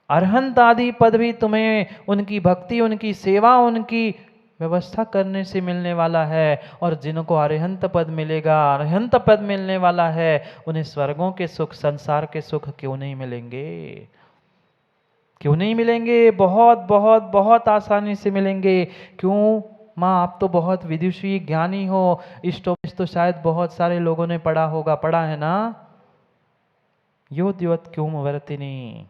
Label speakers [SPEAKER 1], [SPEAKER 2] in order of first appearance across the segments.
[SPEAKER 1] अरहंत आदि पद भी तुम्हें उनकी भक्ति, उनकी सेवा, उनकी व्यवस्था करने से मिलने वाला है। और जिनको अरहंत पद मिलेगा, अरहंत पद मिलने वाला है, उन्हें स्वर्गों के सुख, संसार के सुख क्यों नहीं मिलेंगे? क्यों नहीं मिलेंगे? बहुत बहुत बहुत आसानी से मिलेंगे। क्यों माँ, आप तो बहुत विदुषी ज्ञानी हो, इष्टोपदेश तो शायद बहुत सारे लोगों ने पढ़ा होगा, पढ़ा है ना? यो द्योत क्यों वर्तिनी,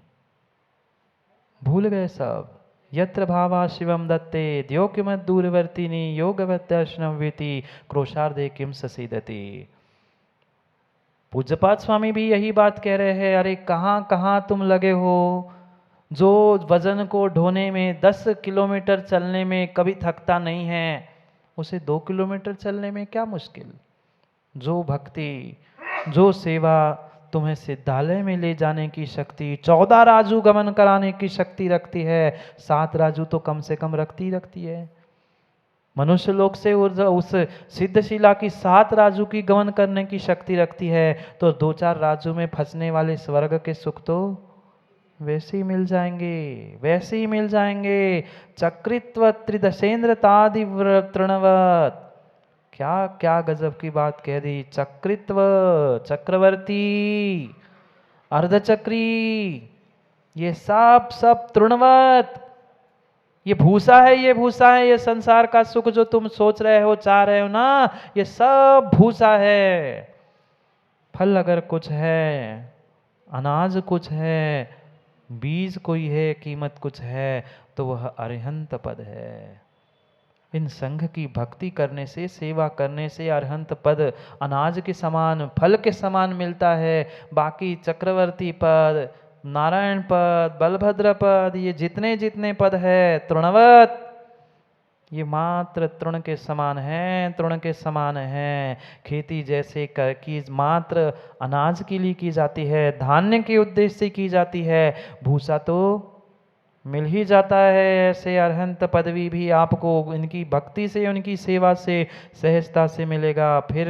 [SPEAKER 1] भूल गए सब। यत्र भावा शिवम दत्ते द्यो किमत दूरवर्तिनी योगवत दर्शनम वेति क्रोशार्धे किम ससीदति। पूज्यपाद स्वामी भी यही बात कह रहे हैं, अरे कहाँ कहाँ तुम लगे हो। जो वजन को ढोने में 10 किलोमीटर चलने में कभी थकता नहीं है, उसे 2 किलोमीटर चलने में क्या मुश्किल। जो भक्ति, जो सेवा तुम्हें सिद्धालय में ले जाने की शक्ति, 14 राजू गमन कराने की शक्ति रखती है, 7 राजू तो कम से कम रखती है। मनुष्य लोक से उस सिद्धशिला की 7 राजू की गमन करने की शक्ति रखती है, तो 2-4 राजू में फंसने वाले स्वर्ग के सुख तो वैसे ही मिल जाएंगे, वैसे ही मिल जाएंगे। चक्रित्व त्रिदशेन्द्र तादि तृणवत, क्या क्या गजब की बात कह दी। चक्रित्व, चक्रवर्ती, अर्धचक्री, ये सब सब तृणवत, ये भूसा है, ये भूसा है। ये संसार का सुख जो तुम सोच रहे हो, चाह रहे हो ना, ये सब भूसा है। फल अगर कुछ है, अनाज कुछ है, बीज कोई है, कीमत कुछ है, तो वह अरिहंत पद है। इन संघ की भक्ति करने से, सेवा करने से अरहंत पद अनाज के समान, फल के समान मिलता है। बाकी चक्रवर्ती पद, नारायण पद, बलभद्र पद, ये जितने जितने पद है तृणवत, ये मात्र तृण के समान है, तृण के समान है। खेती जैसे की मात्र अनाज के लिए की जाती है, धान्य के उद्देश्य से की जाती है, भूसा तो मिल ही जाता है। ऐसे अरहंत पदवी भी आपको इनकी भक्ति से, उनकी सेवा से सहजता से मिलेगा। फिर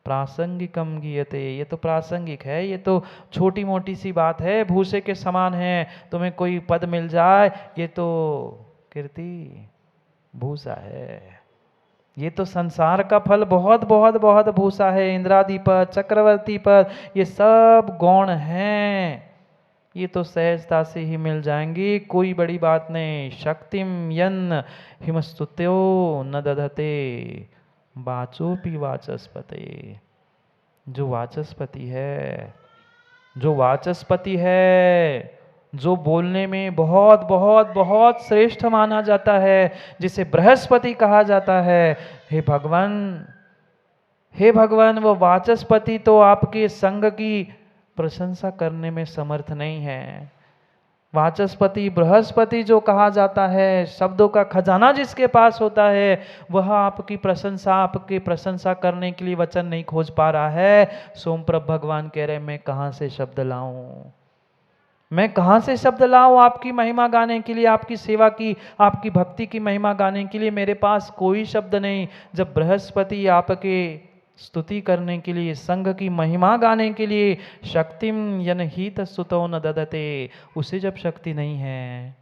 [SPEAKER 1] प्रासंगिकम गीयते, ये तो प्रासंगिक है, ये तो छोटी मोटी सी बात है, भूसे के समान है। तुम्हें कोई पद मिल जाए, ये तो कीर्ति भूसा है। ये तो संसार का फल बहुत बहुत बहुत भूसा है। इंद्रादि पद, चक्रवर्ती पद, ये सब गौण हैं, ये तो सहजता से ही मिल जाएंगी, कोई बड़ी बात नहीं। शक्तिम यन हिमस्तुत्यो न दधते वाचोपि वाचस्पते। जो वाचस्पति है, जो वाचस्पति है, जो बोलने में बहुत बहुत बहुत श्रेष्ठ माना जाता है, जिसे बृहस्पति कहा जाता है, हे भगवान, हे भगवान, वो वाचस्पति तो आपके संग की प्रशंसा करने में समर्थ नहीं है। वाचस्पति, बृहस्पति जो कहा जाता है, शब्दों का खजाना जिसके पास होता है, वह आपकी प्रशंसा, आपकी प्रशंसा करने के लिए वचन नहीं खोज पा रहा है। सोमप्रभ भगवान कह रहे, मैं कहाँ से शब्द लाऊं, मैं कहाँ से शब्द लाऊं आपकी महिमा गाने के लिए, आपकी सेवा की, आपकी भक्ति की महिमा गाने के लिए मेरे पास कोई शब्द नहीं। जब बृहस्पति आपके स्तुति करने के लिए, संघ की महिमा गाने के लिए, शक्तिम यनहित सुतो न ददते, उसे जब शक्ति नहीं है,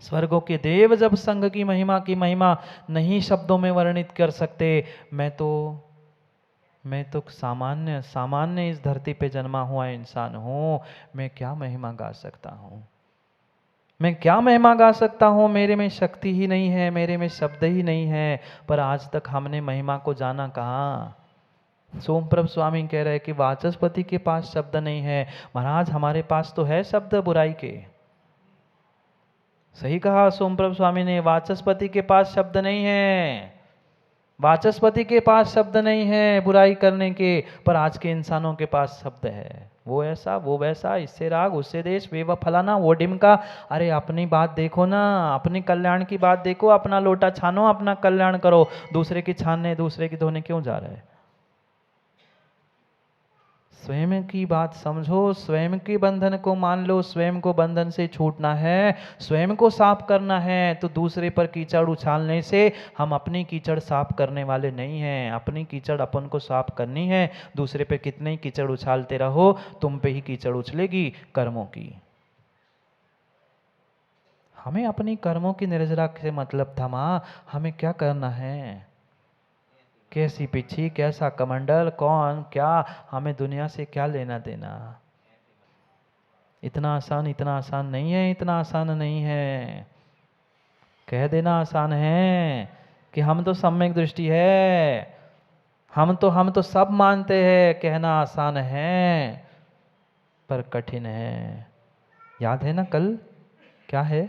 [SPEAKER 1] स्वर्गों के देव जब संघ की महिमा नहीं शब्दों में वर्णित कर सकते, मैं तो सामान्य सामान्य इस धरती पे जन्मा हुआ इंसान हूँ, मैं क्या महिमा गा सकता हूँ, मैं क्या महिमा गा सकता हूँ। मेरे में शक्ति ही नहीं है, मेरे में शब्द ही नहीं है। पर आज तक हमने महिमा को जाना कहाँ। सोमप्रभ स्वामी कह रहे कि वाचस्पति के पास शब्द नहीं है। महाराज हमारे पास तो है शब्द बुराई के। सही कहा सोमप्रभ स्वामी ने, वाचस्पति के पास शब्द नहीं है, वाचस्पति के पास शब्द नहीं है बुराई करने के। पर आज के इंसानों के पास शब्द है, वो ऐसा, वो वैसा, इससे राग, उससे देश, वे व फलाना, वो डिमका। अरे अपनी बात देखो ना, अपने कल्याण की बात देखो, अपना लोटा छानो, अपना कल्याण करो। दूसरे की छानने, दूसरे की धोने क्यों जा रहे हैं। स्वयं की बात समझो, स्वयं के बंधन को मान लो। स्वयं को बंधन से छूटना है, स्वयं को साफ करना है, तो दूसरे पर कीचड़ उछालने से हम अपनी कीचड़ साफ करने वाले नहीं हैं। अपनी कीचड़ अपन को साफ करनी है। दूसरे पे कितने ही कीचड़ उछालते रहो, तुम पे ही कीचड़ उछलेगी कर्मों की। हमें अपनी कर्मों की निर्जरा से मतलब था माँ, हमें क्या करना है, कैसी पिछी, कैसा कमंडल, कौन क्या, हमें दुनिया से क्या लेना देना। इतना आसान नहीं है, इतना आसान नहीं है। कह देना आसान है कि हम तो सम्यक दृष्टि है, हम तो सब मानते हैं, कहना आसान है पर कठिन है। याद है ना कल क्या है,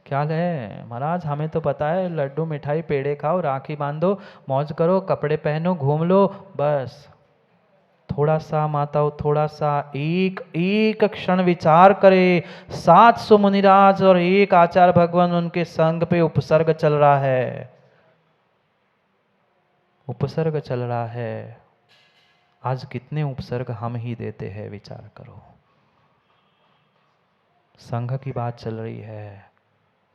[SPEAKER 1] क्या है महाराज, हमें तो पता है, लड्डू मिठाई पेड़े खाओ, राखी बांधो, मौज करो, कपड़े पहनो, घूम लो, बस। थोड़ा सा माताओं, थोड़ा सा एक एक क्षण विचार करे, 700 मुनिराज और एक आचार्य भगवान, उनके संग पे उपसर्ग चल रहा है, उपसर्ग चल रहा है। आज कितने उपसर्ग हम ही देते हैं, विचार करो। संघ की बात चल रही है,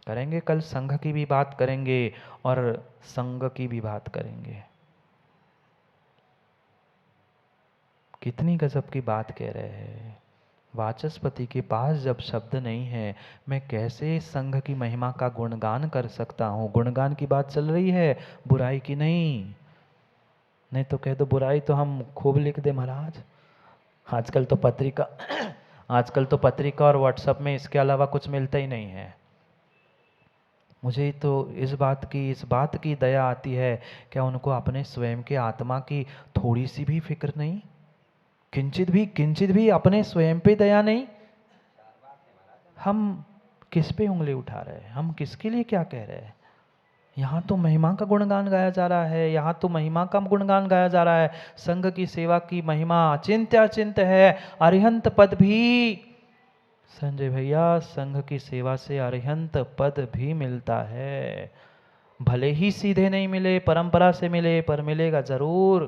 [SPEAKER 1] करेंगे कल संघ की भी बात करेंगे और संघ की भी बात करेंगे। कितनी गजब की बात कह रहे हैं। वाचस्पति के पास जब शब्द नहीं है, मैं कैसे संघ की महिमा का गुणगान कर सकता हूँ। गुणगान की बात चल रही है, बुराई की नहीं। नहीं तो कह दो बुराई तो हम खूब लिख दे महाराज। आजकल तो पत्रिका आजकल तो पत्रिका और व्हाट्सएप में इसके अलावा कुछ मिलता ही नहीं है। मुझे तो इस बात की दया आती है, क्या उनको अपने स्वयं के आत्मा की थोड़ी सी भी फिक्र नहीं, किंचित भी अपने स्वयं पे दया नहीं। हम किस पे उंगली उठा रहे हैं, हम किसके लिए क्या कह रहे हैं। यहाँ तो महिमा का गुणगान गाया जा रहा है, यहाँ तो महिमा का गुणगान गाया जा रहा है। संघ की सेवा की महिमा अचिंत्य है। अरिहंत पद भी, संजय भैया, संघ की सेवा से अरिहंत पद भी मिलता है। भले ही सीधे नहीं मिले, परंपरा से मिले, पर मिलेगा जरूर।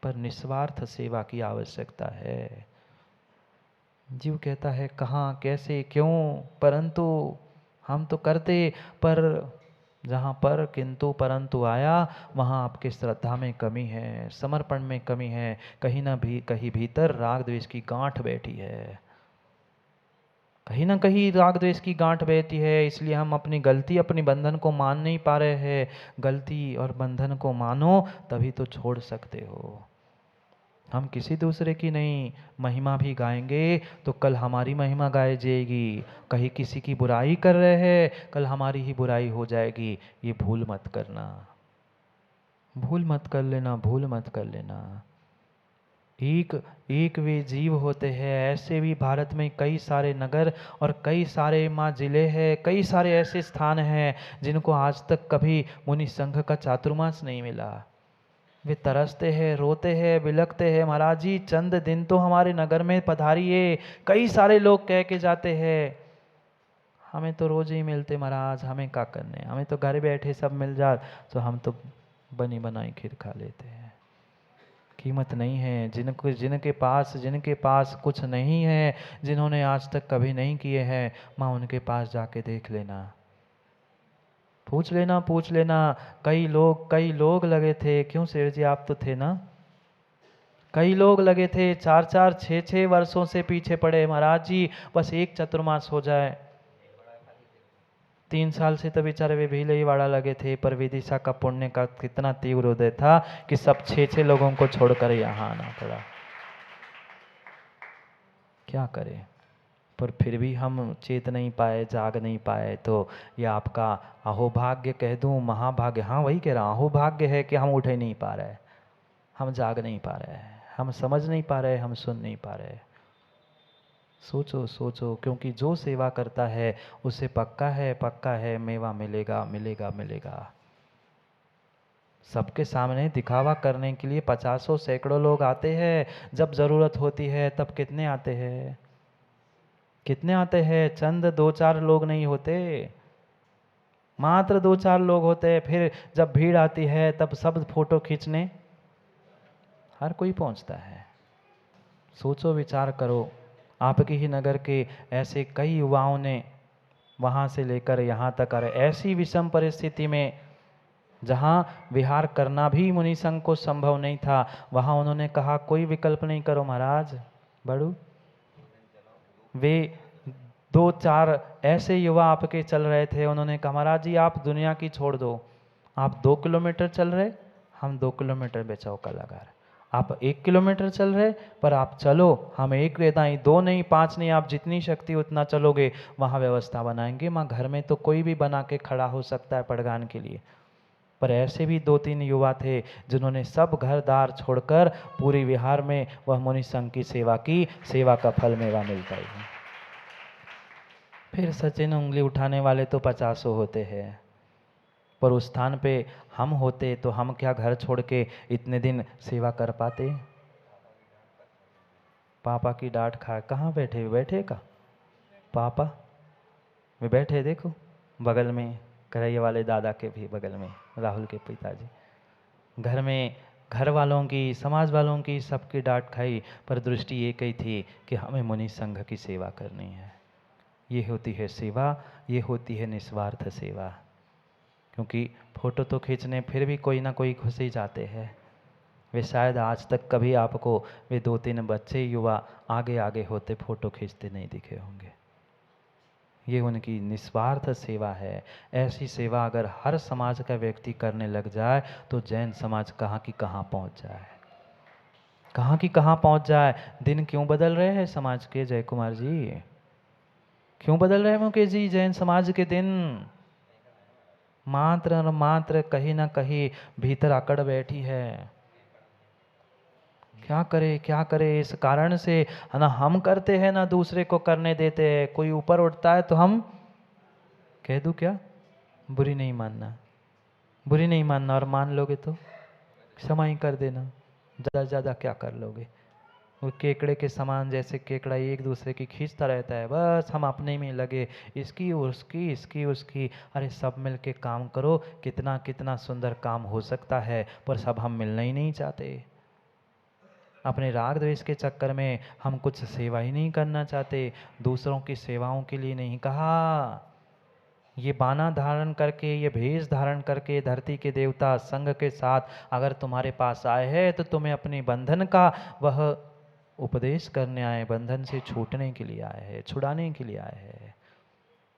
[SPEAKER 1] पर निस्वार्थ सेवा की आवश्यकता है। जीव कहता है कहाँ, कैसे, क्यों, परंतु हम तो करते, पर जहाँ पर किंतु परंतु आया, वहाँ आपके श्रद्धा में कमी है, समर्पण में कमी है, कहीं भीतर राग द्वेष की गांठ बैठी है, कहीं ना कहीं राग द्वेष की गांठ बैठी है। इसलिए हम अपनी गलती, अपनी बंधन को मान नहीं पा रहे हैं। गलती और बंधन को मानो, तभी तो छोड़ सकते हो। हम किसी दूसरे की नहीं, महिमा भी गाएंगे तो कल हमारी महिमा गाई जाएगी। कहीं किसी की बुराई कर रहे हैं, कल हमारी ही बुराई हो जाएगी। ये भूल मत करना, भूल मत कर लेना, भूल मत कर लेना। एक एक वे जीव होते हैं, ऐसे भी भारत में कई सारे नगर और कई सारे माँ जिले हैं, कई सारे ऐसे स्थान हैं जिनको आज तक कभी मुनि संघ का चातुर्मास नहीं मिला। वे तरसते हैं, रोते हैं, बिलखते हैं, महाराज जी चंद दिन तो हमारे नगर में पधारिए। कई सारे लोग कह के जाते हैं, हमें तो रोज ही मिलते महाराज, हमें क्या करने, हमें तो घर बैठे सब मिल जात, तो हम तो बनी बनाई खीर खा लेते हैं। कीमत नहीं है। जिनके पास कुछ नहीं है, जिन्होंने आज तक कभी नहीं किए हैं, माँ उनके पास जाके देख लेना, पूछ लेना। कई लोग लगे थे, क्यों शेर जी आप तो थे ना, कई लोग लगे थे 4-4 6-6 वर्षों से पीछे पड़े, महाराज जी बस एक चतुर्मास हो जाए। 3 साल से तो बेचारे वे भीले ही वाड़ा लगे थे, पर विदिशा का पुण्य का कितना तीव्र उदय था कि सब 6-6 लोगों को छोड़कर यहाँ आना पड़ा। क्या करें, पर फिर भी हम चेत नहीं पाए, जाग नहीं पाए। तो ये आपका अहोभाग्य कह दूं, महाभाग्य, हाँ वही कह रहा हूँ, अहोभाग्य है कि हम उठ ही नहीं पा रहे, हम जाग नहीं पा रहे, हम समझ नहीं पा रहे, हम सुन नहीं पा रहे। सोचो सोचो, क्योंकि जो सेवा करता है उसे पक्का है मेवा मिलेगा मिलेगा मिलेगा। सबके सामने दिखावा करने के लिए 50 सैकड़ों लोग आते हैं, जब ज़रूरत होती है तब कितने आते हैं, कितने आते हैं, चंद 2-4 लोग नहीं होते, मात्र 2-4 लोग होते हैं। फिर जब भीड़ आती है तब सब फोटो खींचने हर कोई पहुंचता है। सोचो विचार करो, आपके ही नगर के ऐसे कई युवाओं ने वहाँ से लेकर यहाँ तक आ, ऐसी विषम परिस्थिति में जहाँ विहार करना भी मुनि संघ को संभव नहीं था, वहाँ उन्होंने कहा कोई विकल्प नहीं करो महाराज, बड़ू वे दो चार ऐसे युवा आपके चल रहे थे, उन्होंने कहा महाराज जी आप दुनिया की छोड़ दो, आप 2 किलोमीटर चल रहे, हम 2 किलोमीटर पे चौका लगा रहे, आप 1 किलोमीटर चल रहे पर आप चलो, हम एक नहीं, 2 नहीं, 5 नहीं, आप जितनी शक्ति उतना चलोगे, वहाँ व्यवस्था बनाएंगे। माँ घर में तो कोई भी बना के खड़ा हो सकता है पड़गान के लिए, पर ऐसे भी 2-3 युवा थे जिन्होंने सब घर दार छोड़कर पूरी बिहार में वह मुनि संघ की सेवा की। सेवा का फल मेवा मिलता ही है। फिर सचिन उंगली उठाने वाले तो 50 होते हैं, पर उस स्थान पे हम होते तो हम क्या घर छोड़ के इतने दिन सेवा कर पाते? पापा की डांट खा कहाँ बैठे बैठे का पापा में बैठे, देखो बगल में करैया वाले दादा के भी बगल में राहुल के पिताजी, घर में घर वालों की, समाज वालों की, सबकी डांट खाई, पर दृष्टि एक ही थी कि हमें मुनि संघ की सेवा करनी है। ये होती है सेवा, ये होती है निस्वार्थ सेवा। क्योंकि फोटो तो खींचने फिर भी कोई ना कोई घुस ही जाते हैं, वे शायद आज तक कभी आपको वे 2-3 बच्चे युवा आगे आगे होते फोटो खींचते नहीं दिखे होंगे। ये उनकी निस्वार्थ सेवा है। ऐसी सेवा अगर हर समाज का व्यक्ति करने लग जाए तो जैन समाज कहाँ की कहाँ पहुँच जाए, कहाँ की कहाँ पहुँच जाए। दिन क्यों बदल रहे हैं समाज के जय कुमार जी, क्यों बदल रहे हैं मुकेश जी जैन समाज के दिन? मात्र और मात्र कहीं ना कहीं भीतर अकड़ बैठी है। क्या करे इस कारण से, है ना, हम करते हैं ना दूसरे को करने देते हैं। कोई ऊपर उठता है तो हम कह दूं क्या, बुरी नहीं मानना, बुरी नहीं मानना, और मान लोगे तो क्षमा ही कर देना, ज़्यादा ज़्यादा क्या कर लोगे। वो केकड़े के समान, जैसे केकड़ा एक दूसरे की खींचता रहता है, बस हम अपने में लगे, इसकी उसकी इसकी उसकी। अरे सब मिल के काम करो, कितना कितना सुंदर काम हो सकता है, पर सब हम मिलना ही नहीं चाहते। अपने राग द्वेष के चक्कर में हम कुछ सेवा ही नहीं करना चाहते, दूसरों की सेवाओं के लिए नहीं कहा। ये बाना धारण करके, ये भेष धारण करके धरती के देवता संघ के साथ अगर तुम्हारे पास आए हैं तो तुम्हें अपने बंधन का वह उपदेश करने आए, बंधन से छूटने के लिए आए हैं, छुड़ाने के लिए आए हैं।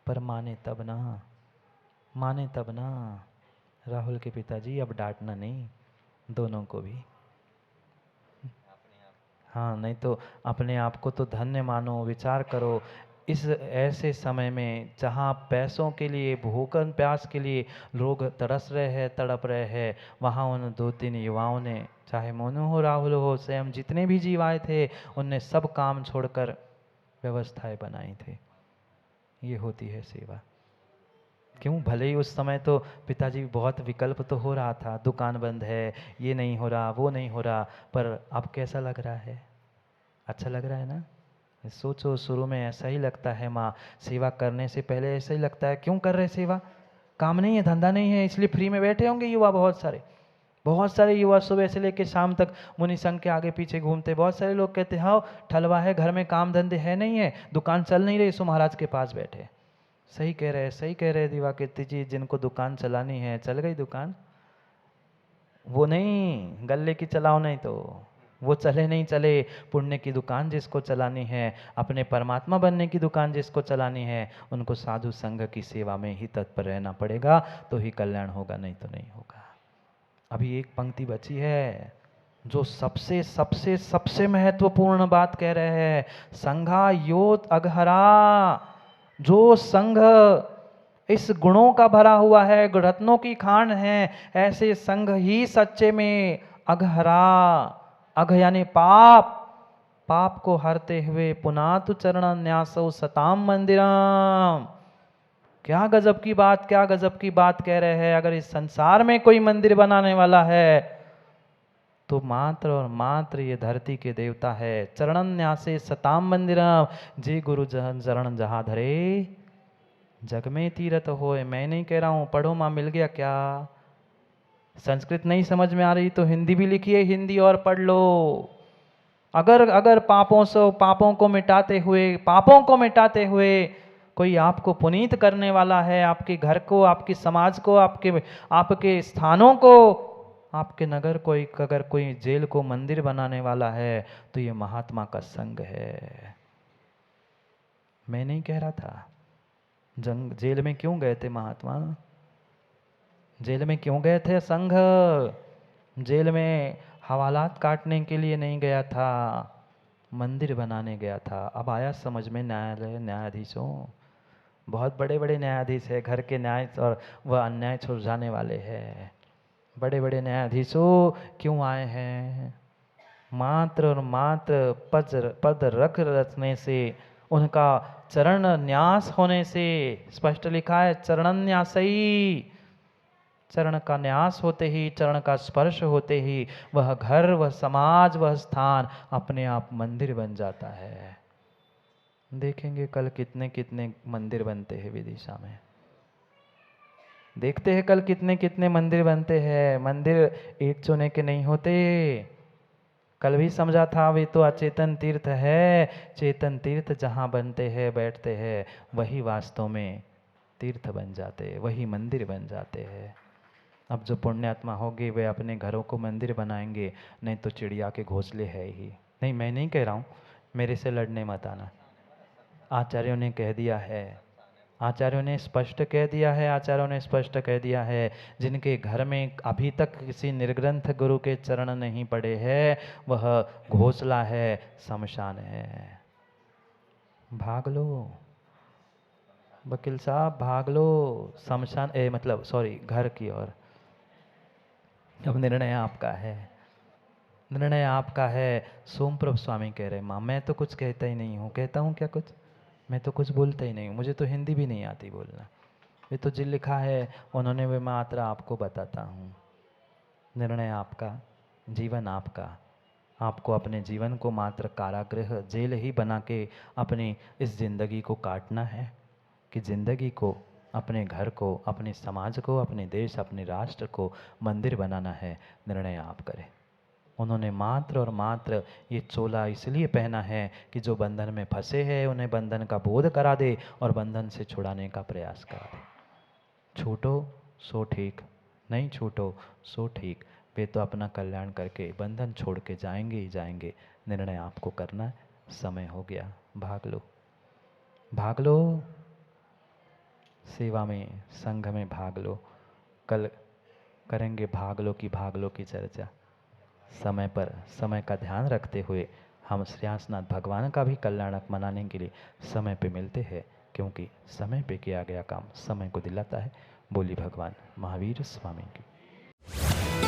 [SPEAKER 1] पर माने तब ना, माने तब ना। राहुल के पिताजी अब डांटना नहीं दोनों को भी, हाँ, नहीं तो अपने आप को तो धन्य मानो, विचार करो। इस ऐसे समय में जहाँ पैसों के लिए, भूखन प्यास के लिए लोग तरस रहे हैं, तड़प रहे हैं, वहाँ उन 2-3 युवाओं ने, चाहे मोनू हो, राहुल हो, स्वयं जितने भी जीव आए थे, उनने सब काम छोड़कर व्यवस्थाएं बनाई थी। ये होती है सेवा। क्यों, भले ही उस समय तो पिताजी बहुत विकल्प तो हो रहा था, दुकान बंद है, ये नहीं हो रहा, वो नहीं हो रहा, पर अब कैसा लग रहा है? अच्छा लग रहा है ना? सोचो, शुरू में ऐसा ही लगता है माँ, सेवा करने से पहले ऐसा ही लगता है, क्यों कर रहे सेवा? काम नहीं है, धंधा नहीं है, इसलिए फ्री में बैठे होंगे युवा, बहुत सारे युवा सुबह से लेकर शाम तक मुनि संघ के आगे पीछे घूमते। बहुत सारे लोग कहते हाँ ठलवा है, घर में काम धंधे है नहीं है, दुकान चल नहीं रही, सो महाराज के पास बैठे। सही कह रहे हैं, सही कह रहे हैं दिवाकृति जी, जिनको दुकान चलानी है चल गई दुकान, वो नहीं गले की चलाओ, नहीं तो वो चले नहीं चले। पुण्य की दुकान जिसको चलानी है, अपने परमात्मा बनने की दुकान जिसको चलानी है, उनको साधु संघ की सेवा में ही तत्पर रहना पड़ेगा, तो ही कल्याण होगा, नहीं तो नहीं होगा। अभी एक पंक्ति बची है जो सबसे सबसे सबसे महत्वपूर्ण बात कह रहे हैं, संघा योत अघहरा। जो संघ इस गुणों का भरा हुआ है, रत्नों की खान है, ऐसे संघ ही सच्चे में अघहरा। अघ यानी पाप, पाप को हरते हुए पुनातु चरण न्यासो सताम मंदिरम। क्या गजब की बात, क्या गजब की बात कह रहे हैं। अगर इस संसार में कोई मंदिर बनाने वाला है तो मात्र और मात्र ये धरती के देवता है। चरणन न्यासे सताम मंदिरम, जे गुरु जहन चरण जहाँ धरे जग में तीरथ होए। मैं नहीं कह रहा हूँ, पढ़ो माँ, मिल गया क्या? संस्कृत नहीं समझ में आ रही तो हिंदी भी लिखिए, हिंदी और पढ़ लो। अगर अगर पापों को मिटाते हुए, पापों को मिटाते हुए कोई आपको पुनीत करने वाला है, आपके घर को, आपके समाज को, आपके स्थानों को, आपके नगर को, अगर कोई जेल को मंदिर बनाने वाला है, तो ये महात्मा का संग है। मैं नहीं कह रहा था। जेल में क्यों गए थे महात्मा? जेल में क्यों गए थे संघ? जेल में हवालात काटने के लिए नहीं गया था, मंदिर बनाने गया था। अब आया समझ में न्यायालय, न्यायाधीशों? बहुत बड़े बड़े न्यायाधीश है, घर के न्याय और वह अन्याय सुलझाने वाले हैं। बड़े बड़े न्यायाधीशों क्यों आए हैं? मात्र और मात्र पद रख रचने से, उनका चरण न्यास होने से, स्पष्ट लिखा है चरणन्यासई। चरण का न्यास होते ही, चरण का स्पर्श होते ही वह घर, वह समाज, वह स्थान अपने आप मंदिर बन जाता है। देखेंगे कल कितने कितने मंदिर बनते हैं विदिशा में। देखते हैं कल कितने कितने मंदिर बनते हैं। मंदिर ईंट चुने के नहीं होते। कल भी समझा था, वे तो अचेतन तीर्थ है। चेतन तीर्थ जहाँ बनते हैं, बैठते हैं, वही वास्तव में तीर्थ बन जाते हैं, वही मंदिर बन जाते हैं। अब जो पुण्यात्मा होंगे वे अपने घरों को मंदिर बनाएंगे, नहीं तो चिड़िया के घोंसले है ही नहीं। मैं नहीं कह रहा हूँ, मेरे से लड़ने मत आना। आचार्यों ने कह दिया है, आचार्यों ने स्पष्ट कह दिया है, आचार्यों ने स्पष्ट कह दिया है, जिनके घर में अभी तक किसी निर्ग्रंथ गुरु के चरण नहीं पड़े हैं, वह घोंसला है, शमशान है। भाग लो वकील साहब, भाग लो शमशान, मतलब सॉरी, घर की ओर। अब निर्णय आपका है, निर्णय आपका है। सोमप्रभ स्वामी कह रहे, माँ मैं तो कुछ कहता ही नहीं हूँ। कहता हूँ क्या कुछ? मैं तो कुछ बोलता ही नहीं हूँ, मुझे तो हिंदी भी नहीं आती बोलना। ये तो जिन लिखा है उन्होंने वे मात्र आपको बताता हूँ। निर्णय आपका, जीवन आपका। आपको अपने जीवन को मात्र कारागृह, जेल ही बना के अपनी इस जिंदगी को काटना है, कि जिंदगी को, अपने घर को, अपने समाज को, अपने देश, अपने राष्ट्र को मंदिर बनाना है। निर्णय आप करें। उन्होंने मात्र और मात्र ये चोला इसलिए पहना है कि जो बंधन में फंसे हैं उन्हें बंधन का बोध करा दे और बंधन से छुड़ाने का प्रयास करा दे। छूटो सो ठीक, नहीं छूटो सो ठीक। वे तो अपना कल्याण करके बंधन छोड़ के जाएंगे ही जाएंगे। निर्णय आपको करना है। समय हो गया, भाग लो, भाग लो, सेवा में, संघ में भाग लो। कल करेंगे भाग लो की चर्चा। समय पर, समय का ध्यान रखते हुए हम श्रेयांसनाथ भगवान का भी कल्याणक मनाने के लिए समय पे मिलते हैं, क्योंकि समय पे किया गया काम समय को दिलाता है। बोली भगवान महावीर स्वामी की।